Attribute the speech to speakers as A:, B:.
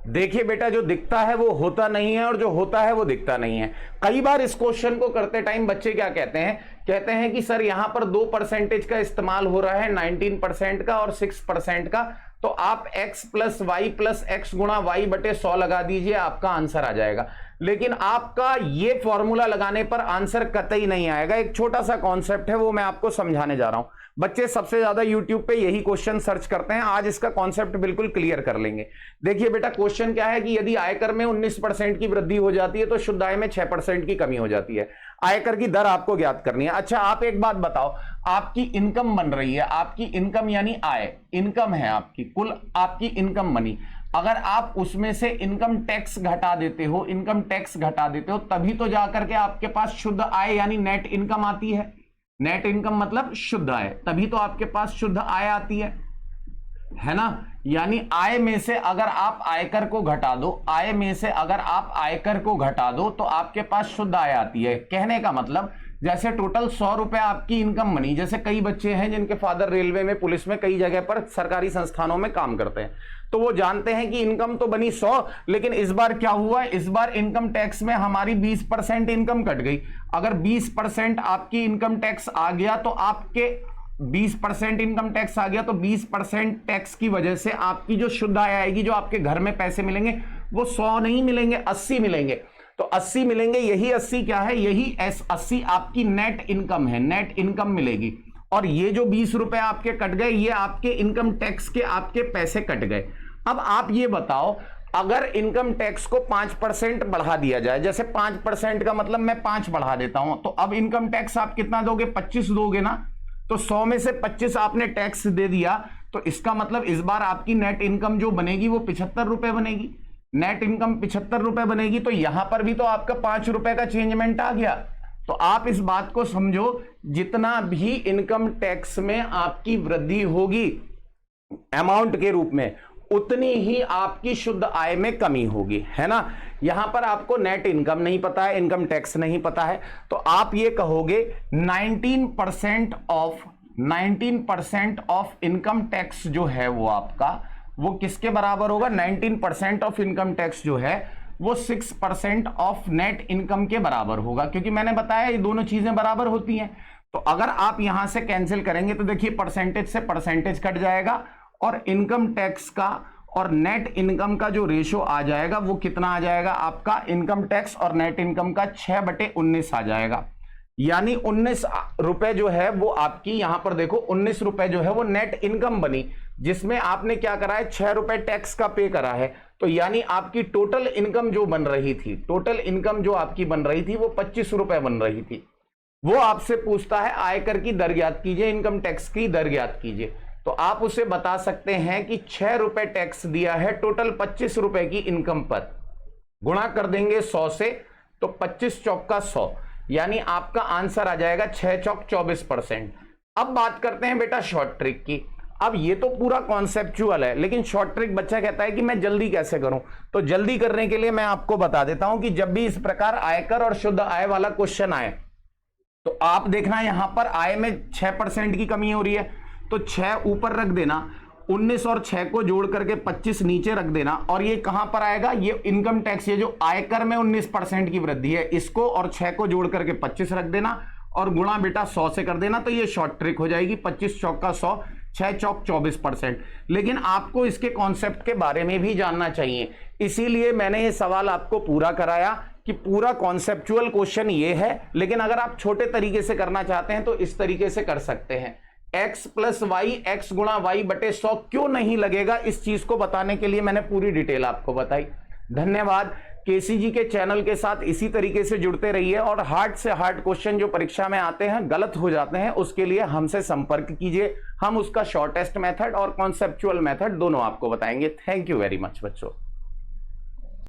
A: देखिए बेटा, जो दिखता है वो होता नहीं है और जो होता है वो दिखता नहीं है। कई बार इस क्वेश्चन को करते टाइम बच्चे क्या कहते हैं कि सर यहां पर 2% का इस्तेमाल हो रहा है, 19% का और 6% का, तो आप x plus y plus x गुणा वाई बटे 100 लगा दीजिए, आपका आंसर आ जाएगा। लेकिन आपका ये फॉर्मूला लगाने पर आंसर कतई नहीं आएगा। एक छोटा सा कॉन्सेप्ट है, वो मैं आपको समझाने जा रहा हूं। बच्चे सबसे ज्यादा यूट्यूब पे यही क्वेश्चन सर्च करते हैं, आज इसका कॉन्सेप्ट बिल्कुल क्लियर कर लेंगे। देखिए बेटा, क्वेश्चन क्या है कि यदि आयकर में 19% की वृद्धि हो जाती है तो शुद्ध आय में 6% की कमी हो जाती है। आयकर की दर आपको ज्ञात करनी है। अच्छा, आप एक बात बताओ, आपकी इनकम बन रही है, आपकी इनकम यानी आय, इनकम है आपकी, कुल आपकी इनकम बनी, अगर आप उसमें से इनकम टैक्स घटा देते हो, इनकम टैक्स घटा देते हो, तभी तो जाकर के आपके पास शुद्ध आय यानी नेट इनकम आती है। नेट इनकम मतलब शुद्ध आय, तभी तो आपके पास शुद्ध आय आती है ना। यानी आय में से अगर आप आयकर को घटा दो, आय में से अगर आप आयकर को घटा दो तो आपके पास शुद्ध आय आती है। कहने का मतलब जैसे टोटल 100 रुपए आपकी इनकम बनी, जैसे कई बच्चे हैं जिनके फादर रेलवे में, पुलिस में, कई जगह पर सरकारी संस्थानों में काम करते हैं, तो वो जानते हैं कि इनकम तो बनी 100, लेकिन इस बार क्या हुआ, इस बार इनकम टैक्स में हमारी 20% इनकम कट गई। अगर 20% आपकी इनकम टैक्स आ गया तो आपके 20% इनकम टैक्स आ गया तो 20% टैक्स की वजह से आपकी जो शुद्ध आय आएगी, जो आपके घर में पैसे मिलेंगे, वो 100 नहीं मिलेंगे, 80 मिलेंगे। तो 80 मिलेंगे, यही 80 क्या है, यही 80 आपकी नेट इनकम है, नेट इनकम मिलेगी। और ये जो 20 रुपए आपके कट गए, ये आपके इनकम टैक्स के आपके पैसे कट गए। अब आप ये बताओ, अगर इनकम टैक्स को 5% बढ़ा दिया जाए, जैसे 5% का मतलब मैं 5 बढ़ा देता हूं, तो अब इनकम टैक्स आप कितना दोगे, 25 दोगे ना। तो 100 में से 25 आपने टैक्स दे दिया, तो इसका मतलब इस बार आपकी नेट इनकम जो बनेगी वो 75 रुपए बनेगी। नेट इनकम 75 रुपए बनेगी, तो यहां पर भी तो आपका 5 रुपए का चेंजमेंट आ गया। तो आप इस बात को समझो, जितना भी इनकम टैक्स में आपकी वृद्धि होगी अमाउंट के रूप में, उतनी ही आपकी शुद्ध आय में कमी होगी, है ना। यहां पर आपको नेट इनकम नहीं पता है, इनकम टैक्स नहीं पता है, तो आप ये कहोगे 19% ऑफ इनकम टैक्स जो है वो आपका, वो किसके बराबर होगा, 19% ऑफ इनकम टैक्स जो है वो 6% ऑफ नेट इनकम के बराबर होगा, क्योंकि मैंने बताया ये दोनों चीजें बराबर होती हैं। तो अगर आप यहां से कैंसिल करेंगे तो देखिए परसेंटेज से परसेंटेज कट जाएगा, और इनकम टैक्स का और नेट इनकम का जो रेशो आ जाएगा वो कितना आ जाएगा, आपका इनकम टैक्स और नेट इनकम का 6/19 आ जाएगा। यानी 19 रुपए जो है वो आपकी, यहां पर देखो 19 रुपए जो है वो नेट इनकम बनी, जिसमें आपने क्या करा है, 6 रुपए टैक्स का पे करा है। तो यानी आपकी टोटल इनकम जो बन रही थी, टोटल इनकम जो आपकी बन रही थी वो 25 रुपए बन रही थी। वो आपसे पूछता है आयकर की दर ज्ञात कीजिए, इनकम टैक्स की दर ज्ञात कीजिए, तो आप उसे बता सकते हैं कि 6 रुपए टैक्स दिया है टोटल 25 रुपए की इनकम पर, गुणा कर देंगे 100 से, तो 25 चौक का 100, यानी आपका आंसर आ जाएगा 6 चौक 24%। अब बात करते हैं बेटा शॉर्ट ट्रिक की। अब ये तो पूरा कॉन्सेप्चुअल है, लेकिन शॉर्ट ट्रिक बच्चा कहता है कि मैं जल्दी कैसे करूं, तो जल्दी करने के लिए मैं आपको बता देता हूं कि जब भी इस प्रकार आयकर और शुद्ध आय वाला क्वेश्चन आए, तो आप देखना यहां पर आय में 6% की कमी हो रही है, तो 6 ऊपर रख देना, 19 और 6 को जोड़ करके 25 नीचे रख देना, और ये कहां पर आएगा, ये इनकम टैक्स, ये जो आयकर में 19% की वृद्धि है, इसको और 6 को जोड़ करके 25 रख देना, और गुणा बेटा 100 से कर देना, तो ये शॉर्ट ट्रिक हो जाएगी। 25 चौक का 100, 6 चौक 24%। लेकिन आपको इसके कॉन्सेप्ट के बारे में भी जानना चाहिए, इसीलिए मैंने ये सवाल आपको पूरा कराया कि पूरा कॉन्सेप्चुअल क्वेश्चन ये है, लेकिन अगर आप छोटे तरीके से करना चाहते हैं तो इस तरीके से कर सकते हैं। x प्लस वाई, एक्स गुणा वाई बटे 100 क्यों नहीं लगेगा, इस चीज को बताने के लिए मैंने पूरी डिटेल आपको बताई। धन्यवाद। केसीजी के चैनल के साथ इसी तरीके से जुड़ते रहिए, और हार्ड से हार्ड क्वेश्चन जो परीक्षा में आते हैं, गलत हो जाते हैं, उसके लिए हमसे संपर्क कीजिए, हम उसका शॉर्टेस्ट मेथड और कॉन्सेप्चुअल मेथड दोनों आपको बताएंगे। थैंक यू वेरी मच बच्चों।